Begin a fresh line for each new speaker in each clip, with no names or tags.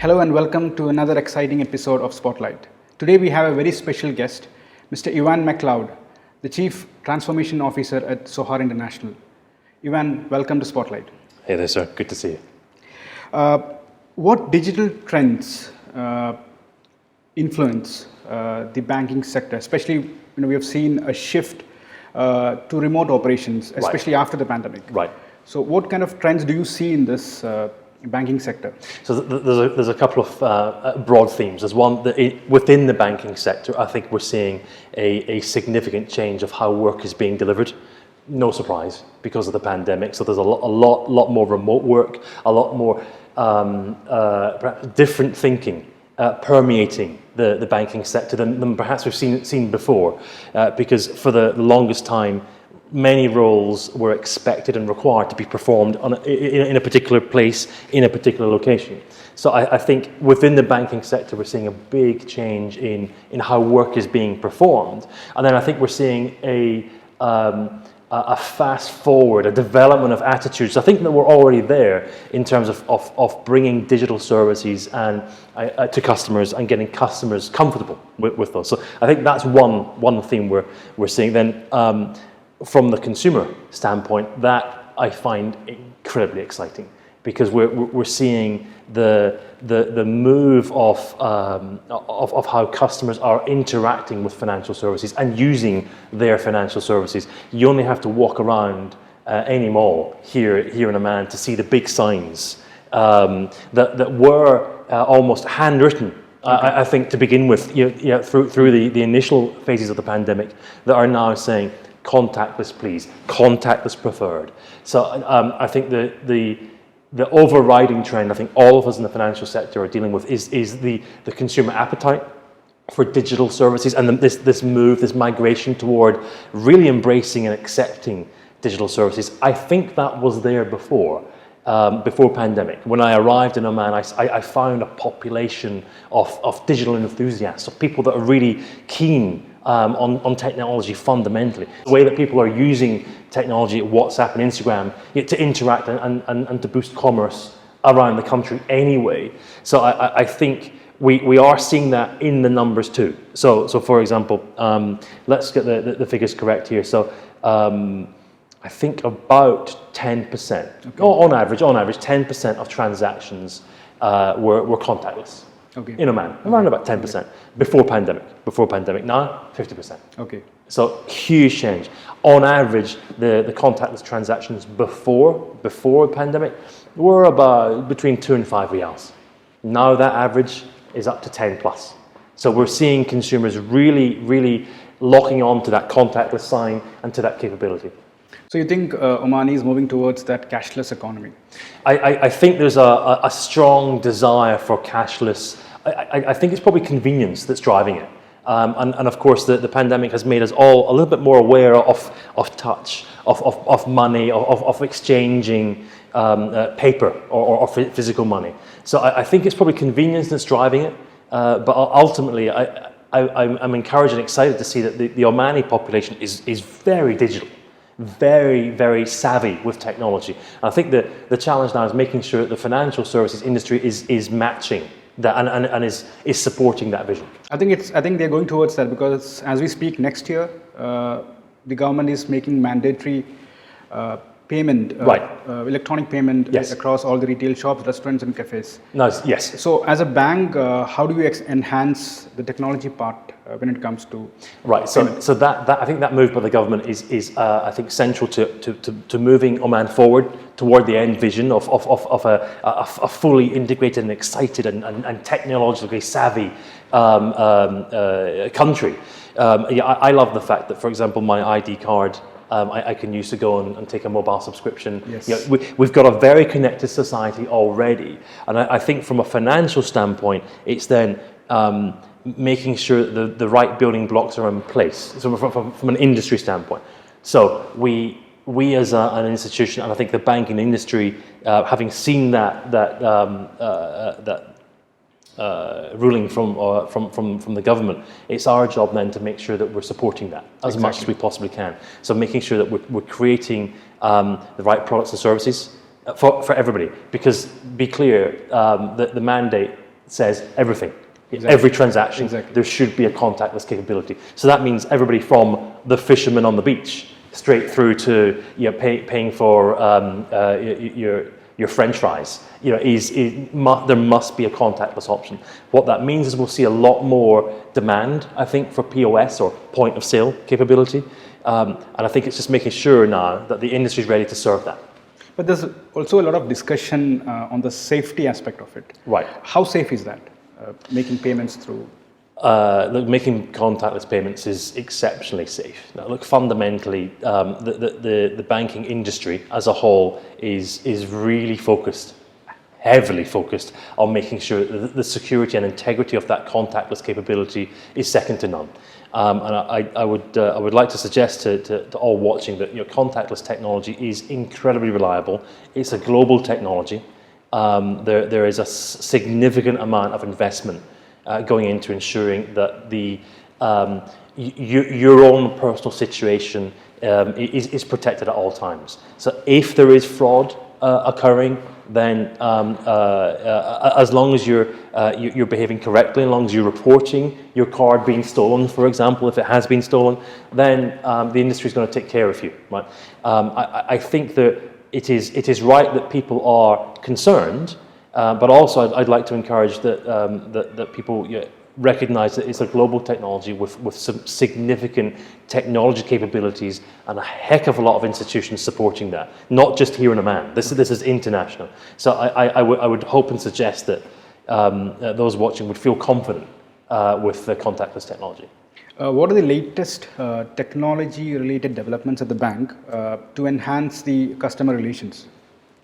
Hello and welcome to another exciting episode of Spotlight. Today we have a very special guest, Mr. Ewan Macleod, the Chief Transformation Officer at Bصحار International. Ewan, welcome to Spotlight.
Hey there, sir. Good to see you.
What digital trends influence the banking sector? Especially, we have seen a shift to remote operations, especially after the pandemic.
Right.
So, what kind of trends do you see in this banking sector?
So there's a couple of broad themes. There's one that within the banking sector, I think we're seeing a significant change of how work is being delivered. No surprise because of the pandemic. So there's a lot more remote work, a lot more perhaps different thinking permeating the banking sector than perhaps we've seen before. Because for the longest time, many roles were expected and required to be performed in a particular place, in a particular location. So I think within the banking sector, we're seeing a big change in how work is being performed. And then I think we're seeing a fast forward, a development of attitudes. I think that we're already there in terms of bringing digital services and to customers and getting customers comfortable with those. So I think that's one theme we're seeing. Then from the consumer standpoint, that I find incredibly exciting because we're seeing the move of how customers are interacting with financial services and using their financial services. You only have to walk around any mall here in Oman to see the big signs that were almost handwritten. I think to begin with, through the initial phases of the pandemic, that are now saying contactless, please, contactless preferred. So I think the overriding trend, I think all of us in the financial sector are dealing with is the consumer appetite for digital services and this move, this migration toward really embracing and accepting digital services. I think that was there before pandemic. When I arrived in Oman, I found a population of digital enthusiasts, of people that are really keen on technology fundamentally. The way that people are using technology, WhatsApp and Instagram, to interact and to boost commerce around the country anyway. So I think we are seeing that in the numbers too. So for example, let's get the figures correct here. So I think about 10%, on average, 10% of transactions were contactless.
Okay.
In Oman, around about 10% before pandemic. Now 50%.
Okay.
So huge change. On average, the contactless transactions before pandemic were about between 2 and 5 riyals. Now that average is up to 10 plus. So we're seeing consumers really locking on to that contactless sign and to that capability.
So you think Oman is moving towards that cashless economy?
I think there's a strong desire for cashless. I think it's probably convenience that's driving it. And of course, the pandemic has made us all a little bit more aware of touch, of money, of exchanging paper or physical money. So I think it's probably convenience that's driving it. But ultimately, I'm encouraged and excited to see that the Omani population is very digital. Very savvy with technology. And I think the challenge now is making sure that the financial services industry is matching that and is supporting that vision. I
think they're going towards that because as we speak next year, the government is making mandatory payment, electronic payment across all the retail shops, restaurants and cafes.
Nice. Yes.
So as a bank, how do you enhance the technology part when it comes to
right? So that I think that move by the government is I think central to moving Oman forward toward the end vision of a fully integrated and excited and technologically savvy country. I love the fact that, for example, my ID card. I can use to go and take a mobile subscription.
Yes.
We've got a very connected society already, and I think from a financial standpoint, it's then making sure that the right building blocks are in place. So from an industry standpoint, so we as an institution, and I think the banking industry, having seen that ruling from the government, it's our job then to make sure that we're supporting that as much as we possibly can. So making sure that we're creating the right products and services for everybody. Because be clear, the mandate says everything.
Exactly.
Every transaction,
Exactly.
there should be a contactless capability. So that means everybody from the fisherman on the beach straight through to paying for your French fries. There must be a contactless option. What that means is we'll see a lot more demand, I think, for POS or point of sale capability. And I think it's just making sure now that the industry is ready to serve that.
But there's also a lot of discussion on the safety aspect of it.
Right.
How safe is that, making payments through?
Look, making contactless payments is exceptionally safe. Now, look, fundamentally, the banking industry as a whole is really heavily focused on making sure that the security and integrity of that contactless capability is second to none. And I would like to suggest to all watching that contactless technology is incredibly reliable. It's a global technology. There is a significant amount of investment going into ensuring that your own personal situation is protected at all times. So if there is fraud occurring, then as long as you're behaving correctly, as long as you're reporting your card being stolen, for example, if it has been stolen, then the industry is going to take care of you. Right? I think that it is right that people are concerned. But also, I'd like to encourage that people recognize that it's a global technology with some significant technology capabilities and a heck of a lot of institutions supporting that, not just here in Oman. This is international. So I would hope and suggest that those watching would feel confident with the contactless technology.
What are the latest technology-related developments at the bank to enhance the customer relations?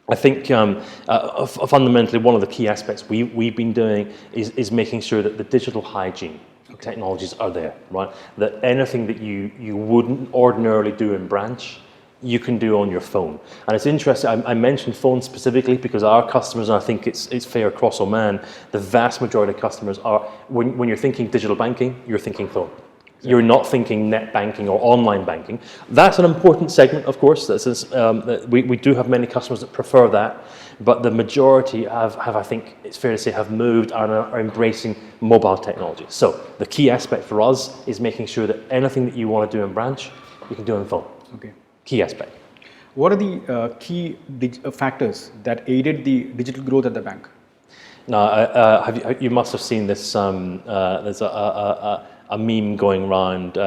I think fundamentally one of the key aspects we've been doing is making sure that the digital hygiene technologies are there, right? That anything that you wouldn't ordinarily do in branch, you can do on your phone. And it's interesting, I mentioned phones specifically because our customers, and I think it's fair across Oman, the vast majority of customers are, when you're thinking digital banking, you're thinking phone. You're not thinking net banking or online banking. That's an important segment, of course. We do have many customers that prefer that, but the majority have I think it's fair to say, have moved and are embracing mobile technology. So the key aspect for us is making sure that anything that you want to do in branch, you can do on phone.
Okay.
Key aspect.
What are the key factors that aided the digital growth at the bank?
Now, you must have seen this. There's a meme going around.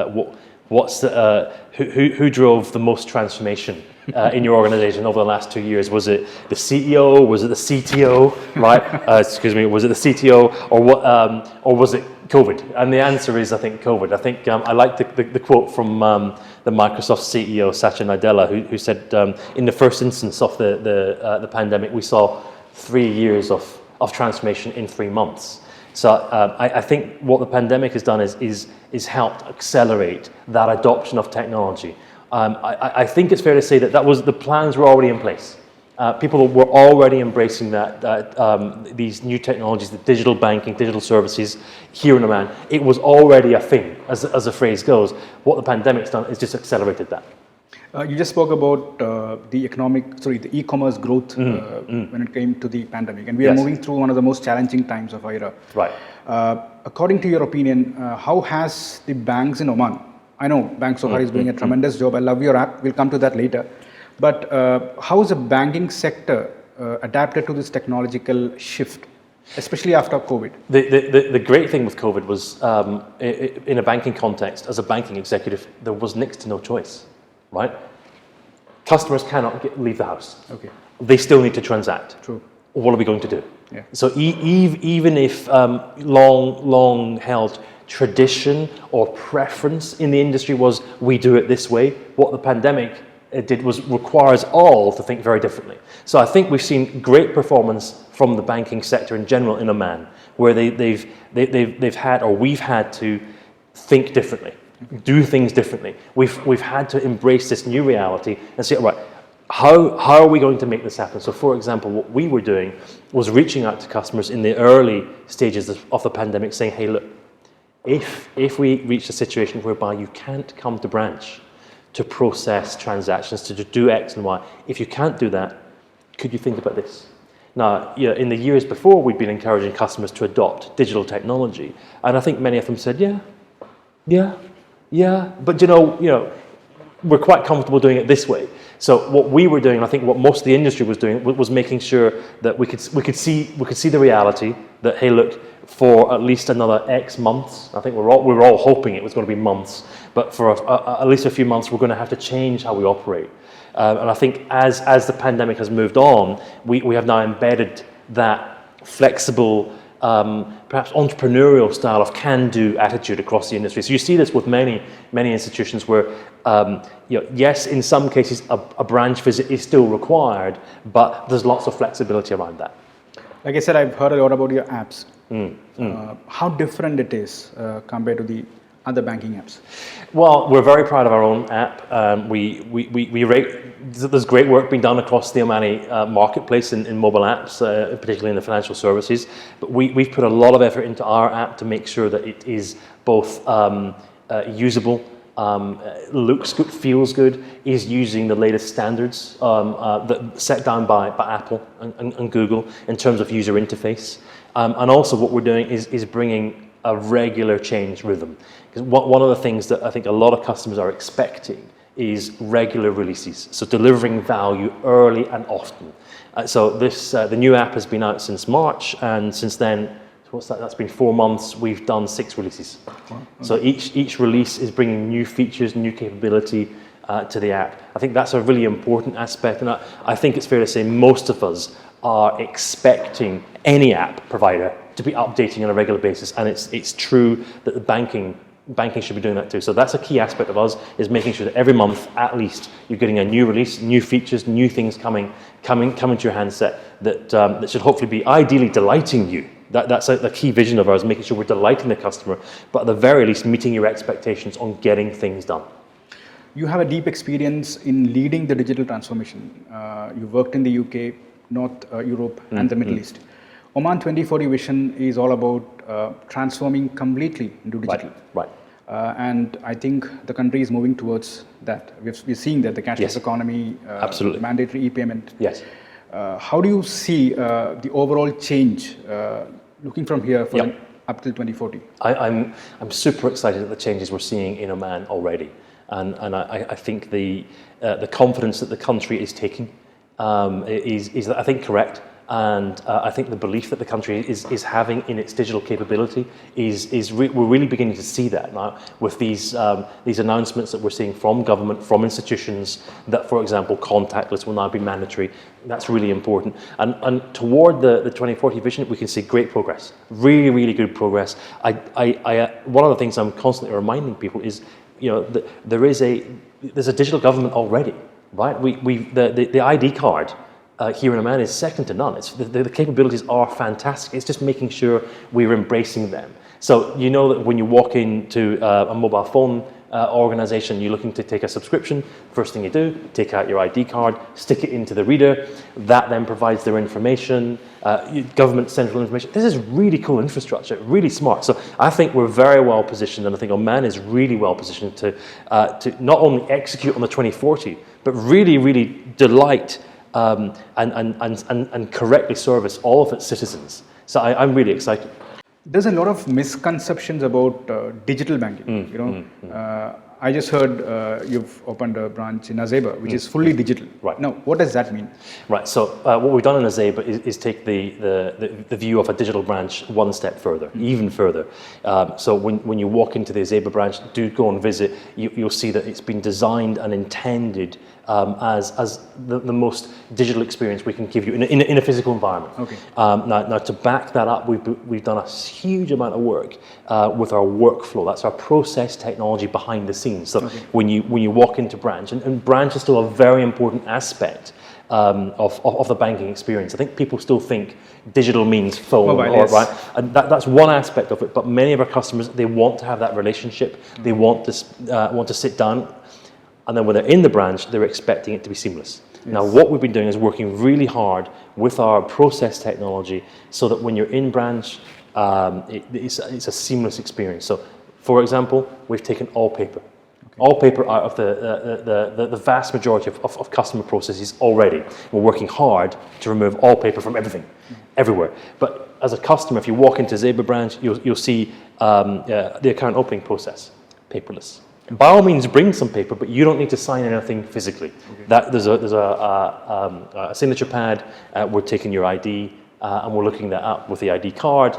Who drove the most transformation in your organization over the last 2 years? Was it the CEO? Was it the CTO? Right? Excuse me. Was it the CTO or was it COVID? And the answer is, I think, COVID. I think I like the quote from the Microsoft CEO Satya Nadella, who said, in the first instance of the pandemic, we saw 3 years of transformation in 3 months. So I think what the pandemic has done is helped accelerate that adoption of technology. I think it's fair to say that the plans were already in place. People were already embracing these new technologies, the digital banking, digital services here in Oman. It was already a thing, as the phrase goes. What the pandemic's done is just accelerated that.
You just spoke about the e-commerce growth when it came to the pandemic, and we are moving through one of the most challenging times of our era.
Right.
According to your opinion, how has the banks in Oman? I know Bank Sohar is doing a tremendous job. I love your app. We'll come to that later. But how has the banking sector adapted to this technological shift, especially after COVID?
The great thing with COVID was, in a banking context, as a banking executive, there was next to no choice. Right? Customers cannot leave the house.
Okay.
They still need to transact.
True.
What are we going to do?
Yeah.
So even if long held tradition or preference in the industry was we do it this way, what the pandemic did was require us all to think very differently. So I think we've seen great performance from the banking sector in general in Oman, where we've had to think differently. Do things differently. We've had to embrace this new reality and say, right, how are we going to make this happen? So, for example, what we were doing was reaching out to customers in the early stages of the pandemic, saying, hey, look, if we reach a situation whereby you can't come to branch to process transactions, to do X and Y, if you can't do that, could you think about this? Now, in the years before, we'd been encouraging customers to adopt digital technology, and I think many of them said, yeah, but we're quite comfortable doing it this way. So what we were doing, I think what most of the industry was doing, was making sure that we could see the reality that, hey, look, for at least another X months, I think we were all hoping it was going to be months, but for at least a few months, we're going to have to change how we operate. And I think as the pandemic has moved on, we have now embedded that flexible, perhaps entrepreneurial style of can-do attitude across the industry. So you see this with many institutions where, yes, in some cases a branch visit is still required, but there's lots of flexibility around that.
Like I said, I've heard a lot about your apps. How different it is compared to the other banking apps?
Well, we're very proud of our own app. We rate, there's great work being done across the Omani marketplace in mobile apps, particularly in the financial services. But we've put a lot of effort into our app to make sure that it is both usable, looks good, feels good, is using the latest standards that set down by Apple and Google in terms of user interface. And also what we're doing is bringing a regular change rhythm. Because one of the things that I think a lot of customers are expecting is regular releases, so delivering value early and often. So the new app has been out since March, and since then, what's that? That's been 4 months. We've done 6 releases. So each release is bringing new features, new capability to the app. I think that's a really important aspect, and I think it's fair to say most of us are expecting any app provider to be updating on a regular basis, and it's true that the banking should be doing that too. So that's a key aspect of us, is making sure that every month at least you're getting a new release, new features, new things coming to your handset that should hopefully be ideally delighting you. That's the key vision of ours, making sure we're delighting the customer, but at the very least meeting your expectations on getting things done.
You have a deep experience in leading the digital transformation. You worked in the UK, North Europe, and the Middle East. Oman 2040 vision is all about transforming completely into digital.
Right.
And I think the country is moving towards that. We're seeing that the cashless economy,
absolutely,
mandatory e-payment.
Yes.
How do you see the overall change looking from here for up till 2040? I'm
super excited at the changes we're seeing in Oman already, and I think the confidence that the country is taking is I think correct. And I think the belief that the country is having in its digital capability we're really beginning to see that now with these announcements that we're seeing from government, from institutions, that, for example, contactless will now be mandatory. That's really important. And toward the 2040 vision, we can see great progress, really, really good progress. One of the things I'm constantly reminding people is, that there's a digital government already, right? The ID card here in Oman is second to none. The capabilities are fantastic. It's just making sure we're embracing them. So that when you walk into a mobile phone organization, you're looking to take a subscription, first thing you do, take out your ID card, stick it into the reader. That then provides their information, government central information. This is really cool infrastructure, really smart. So I think we're very well positioned, and I think Oman is really well positioned to not only execute on the 2040, but really, really delight and correctly service all of its citizens. So I'm really excited.
There's a lot of misconceptions about digital banking. I just heard you've opened a branch in Azeba, which is fully digital.
Right.
Now, what does that mean?
Right. So what we've done in Azeba is take the view of a digital branch one step further, even further. So when you walk into the Azeba branch, do go and visit. You'll see that it's been designed and intended as the most digital experience we can give you in a physical environment.
Okay.
Now to back that up, we've done a huge amount of work with our workflow. That's our process technology behind the scenes. So when you walk into branch, and branch is still a very important aspect of the banking experience. I think people still think digital means phone,
mobile,
right? And that's one aspect of it. But many of our customers, they want to have that relationship. They want to sit down. And then when they're in the branch, they're expecting it to be seamless. Yes. Now, what we've been doing is working really hard with our process technology so that when you're in branch, it's a seamless experience. So, for example, we've taken all paper. All paper out of the vast majority of customer processes already. We're working hard to remove all paper from everything, everywhere. But as a customer, if you walk into Zebra branch, you'll see the account opening process, paperless. By all means, bring some paper, but you don't need to sign anything physically. There's a signature pad. We're taking your ID. And we're looking that up with the ID card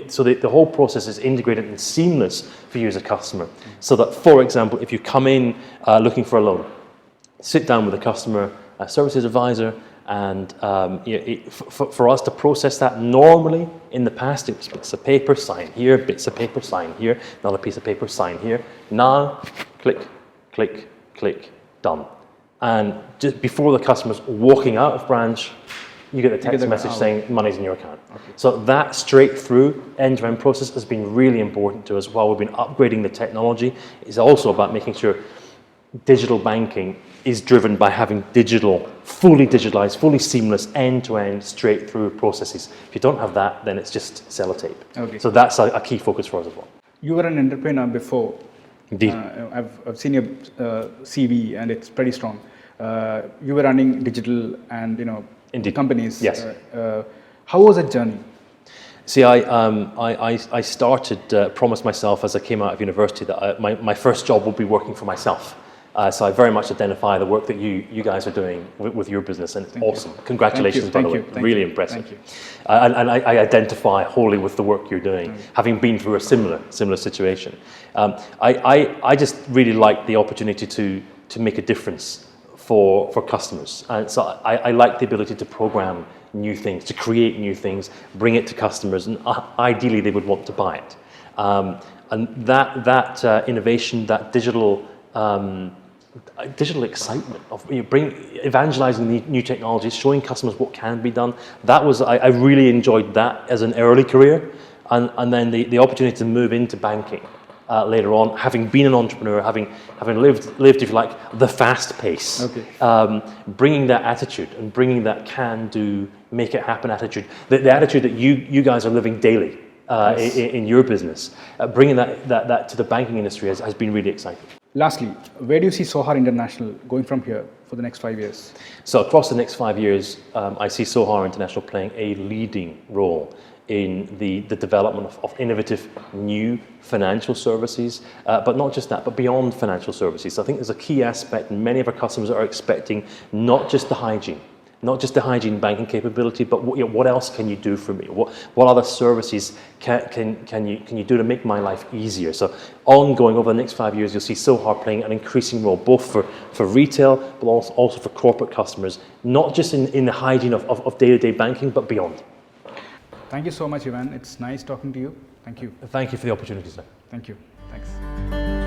so the whole process is integrated and seamless for you as a customer. So that, for example, if you come in looking for a loan, sit down with a customer services advisor, and for us to process that, normally in the past it was bits of paper, sign here, bits of paper, sign here, another piece of paper, sign here. Now, click, click, click, done. And just before the customer's walking out of branch, you get the text message saying money's in your account. So that straight through end-to-end process has been really important to us while we've been upgrading the technology. It's also about making sure digital banking is driven by having fully digitalized, fully seamless, end-to-end, straight through processes. If you don't have that, then it's just sellotape. So that's a key focus for us as well.
You were an entrepreneur before.
Indeed.
I've seen your CV and it's pretty strong. You were running digital and
Indeed.
companies.
Yes.
How was that journey?
See, I started, promised myself as I came out of university that my first job would be working for myself. So I very much identify the work that you guys are doing with your business, and it's awesome. Congratulations, by the way. Really impressive.
Thank you.
And I identify wholly with the work you're doing, having been through a similar situation. I just really like the opportunity to make a difference for customers. And so I like the ability to program new things, to create new things, bring it to customers, and ideally they would want to buy it. And that innovation, that digital excitement of evangelizing new technologies, showing customers what can be done, I really enjoyed that as an early career. And then the opportunity to move into banking later on, having been an entrepreneur, having lived, if you like, the fast pace, bringing that attitude and bringing that can-do, make it happen attitude, the attitude that you guys are living daily in your business, bringing that to the banking industry has been really exciting.
Lastly, where do you see Sohar International going from here for the next 5 years?
So across the next 5 years, I see Sohar International playing a leading role in the development of innovative new financial services, but not just that, but beyond financial services. So I think there's a key aspect, and many of our customers are expecting not just the hygiene banking capability, but what else can you do for me? What other services can you do to make my life easier? So ongoing over the next 5 years, you'll see Sohar playing an increasing role, both for retail, but also for corporate customers, not just in the hygiene of day-to-day banking, but beyond.
Thank you so much, Ewan. It's nice talking to you. Thank you.
Thank you for the opportunity, sir.
Thank you. Thanks.